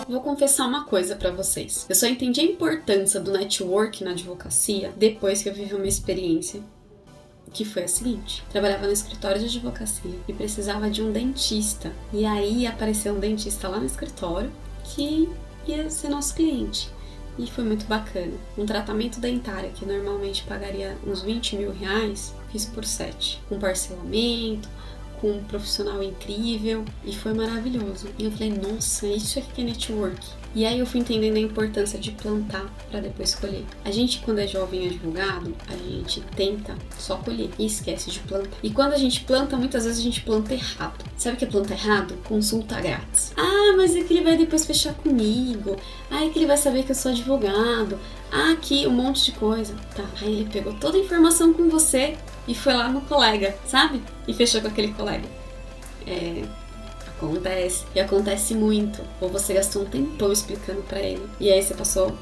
Vou confessar uma coisa pra vocês. Eu só entendi a importância do network na advocacia depois que eu vivi uma experiência que foi a seguinte: trabalhava no escritório de advocacia e precisava de um dentista. E aí apareceu um dentista lá no escritório que ia ser nosso cliente. E foi muito bacana. Um tratamento dentário que normalmente pagaria uns 20 mil reais, fiz por 7. Com parcelamento, com um profissional incrível, e foi maravilhoso. E eu falei, nossa, isso aqui que é network. E aí eu fui entendendo a importância de plantar para depois colher. A gente, quando é jovem advogado, a gente tenta só colher e esquece de plantar. E quando a gente planta, muitas vezes a gente planta errado. Sabe o que é planta errado? Consulta grátis. Ah, mas é que ele vai depois fechar comigo. Ah, é que ele vai saber que eu sou advogado. Ah, aqui um monte de coisa. Tá, aí ele pegou toda a informação com você e foi lá no colega, sabe? E fechou com aquele colega. Acontece. E acontece muito. Ou você gastou um tempão explicando pra ele. E aí você passou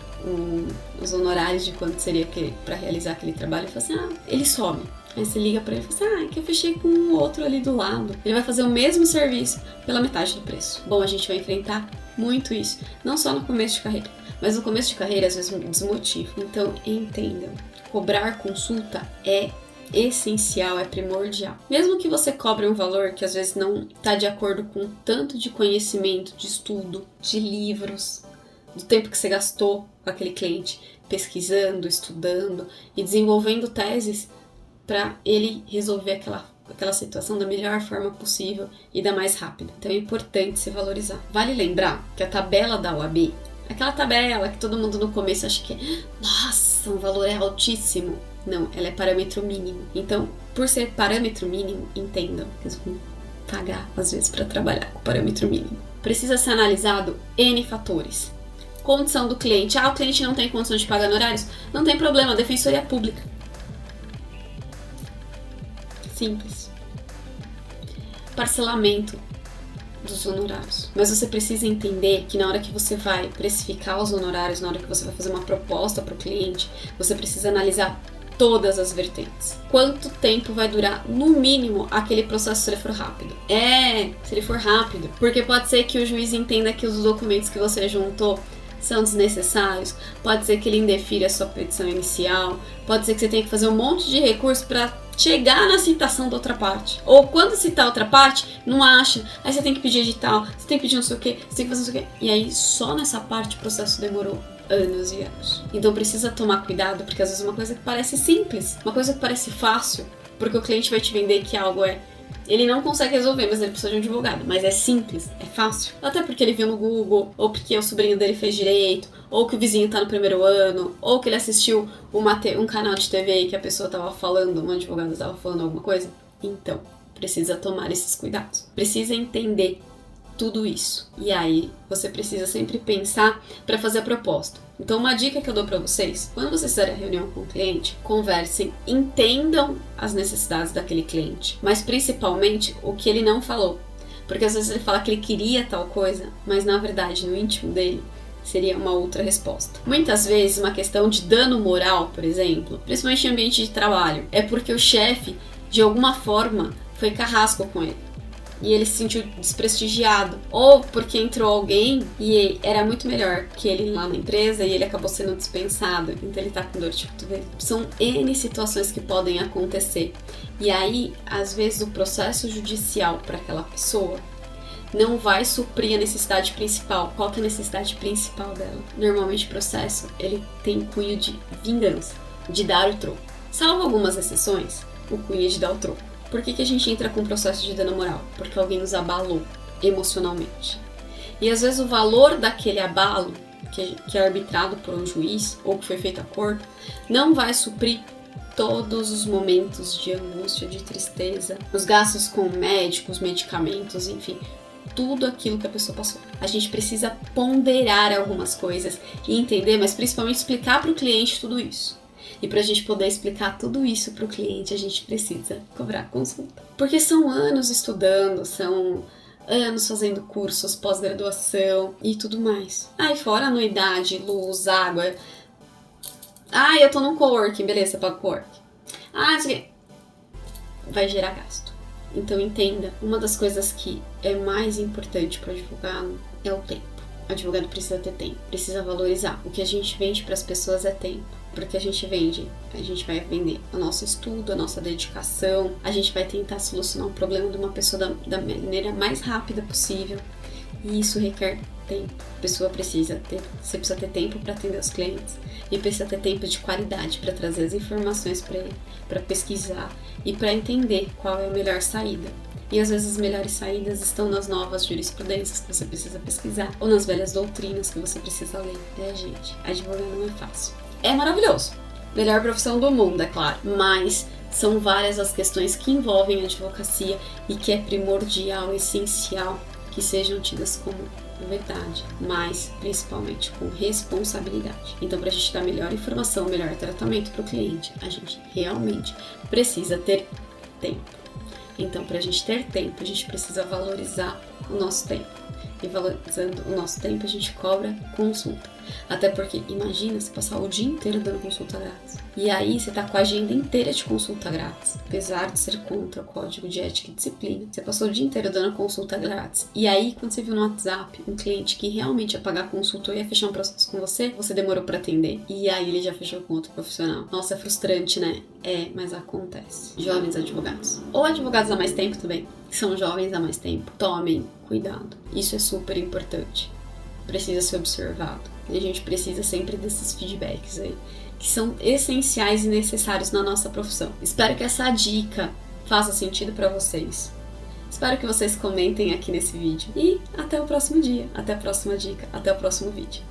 os honorários de quanto seria pra realizar aquele trabalho. E falou assim, ele some. Aí você liga pra ele e fala assim, é que eu fechei com o outro ali do lado. Ele vai fazer o mesmo serviço pela metade do preço. Bom, a gente vai enfrentar muito isso. Não só no começo de carreira. Mas no começo de carreira, às vezes, desmotiva. Então, entendam. Cobrar consulta é essencial, é primordial. Mesmo que você cobre um valor que às vezes não está de acordo com o tanto de conhecimento, de estudo, de livros, do tempo que você gastou com aquele cliente, pesquisando, estudando e desenvolvendo teses para ele resolver aquela situação da melhor forma possível e da mais rápida. Então é importante se valorizar. Vale lembrar que a tabela da OAB, aquela tabela que todo mundo no começo acha que nossa, o valor é altíssimo. Não, ela é parâmetro mínimo. Então, por ser parâmetro mínimo, entendam, vocês vão pagar às vezes para trabalhar com parâmetro mínimo. Precisa ser analisado N fatores. Condição do cliente. O cliente não tem condição de pagar honorários? Não tem problema, defensoria pública. Simples. Parcelamento dos honorários. Mas você precisa entender que na hora que você vai precificar os honorários, na hora que você vai fazer uma proposta para o cliente, você precisa analisar todas as vertentes. Quanto tempo vai durar, no mínimo, aquele processo se ele for rápido? Se ele for rápido. Porque pode ser que o juiz entenda que os documentos que você juntou são desnecessários, pode ser que ele indefira a sua petição inicial, pode ser que você tenha que fazer um monte de recurso para chegar na citação da outra parte. Ou quando citar outra parte, não acha, aí você tem que pedir edital, você tem que pedir não sei o que, você tem que fazer não sei o que. E aí só nessa parte o processo demorou anos e anos. Então precisa tomar cuidado, porque às vezes uma coisa que parece simples, uma coisa que parece fácil, porque o cliente vai te vender que algo ele não consegue resolver, mas ele precisa de um advogado. Mas é simples, é fácil. Até porque ele viu no Google, ou porque o sobrinho dele fez direito, ou que o vizinho tá no primeiro ano, ou que ele assistiu um canal de TV que a pessoa tava falando, um advogado tava falando alguma coisa. Então, precisa tomar esses cuidados. Precisa entender tudo isso. E aí, você precisa sempre pensar para fazer a proposta. Então, uma dica que eu dou para vocês, quando vocês fizerem a reunião com o cliente, conversem, entendam as necessidades daquele cliente, mas principalmente o que ele não falou. Porque às vezes ele fala que ele queria tal coisa, mas na verdade, no íntimo dele, seria uma outra resposta. Muitas vezes, uma questão de dano moral, por exemplo, principalmente em ambiente de trabalho, é porque o chefe, de alguma forma, foi carrasco com ele. E ele se sentiu desprestigiado. Ou porque entrou alguém e era muito melhor que ele lá na empresa e ele acabou sendo dispensado. Então ele tá com dor de cotovelo. São N situações que podem acontecer. E aí, às vezes, o processo judicial para aquela pessoa não vai suprir a necessidade principal. Qual que é a necessidade principal dela? Normalmente o processo ele tem cunho de vingança, de dar o troco. Salvo algumas exceções, o cunho é de dar o troco. Por que a gente entra com um processo de dano moral? Porque alguém nos abalou emocionalmente. E às vezes o valor daquele abalo, que é arbitrado por um juiz, ou que foi feito acordo, não vai suprir todos os momentos de angústia, de tristeza, os gastos com médicos, medicamentos, enfim, tudo aquilo que a pessoa passou. A gente precisa ponderar algumas coisas e entender, mas principalmente explicar para o cliente tudo isso. E para a gente poder explicar tudo isso para o cliente, a gente precisa cobrar consulta. Porque são anos estudando, são anos fazendo cursos, pós-graduação e tudo mais. E fora anuidade, luz, água. Eu tô num coworking, beleza, você paga o coworking. Isso aqui vai gerar gasto. Então entenda, uma das coisas que é mais importante para o advogado é o tempo. O advogado precisa ter tempo, precisa valorizar. O que a gente vende para as pessoas é tempo. Porque a gente vai vender o nosso estudo, a nossa dedicação, a gente vai tentar solucionar um problema de uma pessoa da maneira mais rápida possível. E isso requer tempo. Você precisa ter tempo para atender os clientes e precisa ter tempo de qualidade para trazer as informações para ele, para pesquisar e para entender qual é a melhor saída. E às vezes as melhores saídas estão nas novas jurisprudências que você precisa pesquisar ou nas velhas doutrinas que você precisa ler. Gente, advogar não é fácil. É maravilhoso. Melhor profissão do mundo, é claro. Mas são várias as questões que envolvem a advocacia e que é primordial, essencial que sejam tidas como verdade, mas principalmente com responsabilidade. Então, para a gente dar melhor informação, melhor tratamento para o cliente, a gente realmente precisa ter tempo. Então, para a gente ter tempo, a gente precisa valorizar o nosso tempo. E valorizando o nosso tempo, a gente cobra consulta. Até porque, imagina você passar o dia inteiro dando consulta grátis. E aí você tá com a agenda inteira de consulta grátis. Apesar de ser contra o código de ética e disciplina, você passou o dia inteiro dando consulta grátis. E aí, quando você viu no WhatsApp um cliente que realmente ia pagar a consulta ou ia fechar um processo com você demorou pra atender. E aí ele já fechou com outro profissional. Nossa, é frustrante, né? É, mas acontece. Jovens advogados. Ou advogados há mais tempo também, que são jovens há mais tempo. Tomem cuidado. Isso é super importante. Precisa ser observado. E a gente precisa sempre desses feedbacks aí, que são essenciais e necessários na nossa profissão. Espero que essa dica faça sentido para vocês. Espero que vocês comentem aqui nesse vídeo. E até o próximo dia, até a próxima dica, até o próximo vídeo.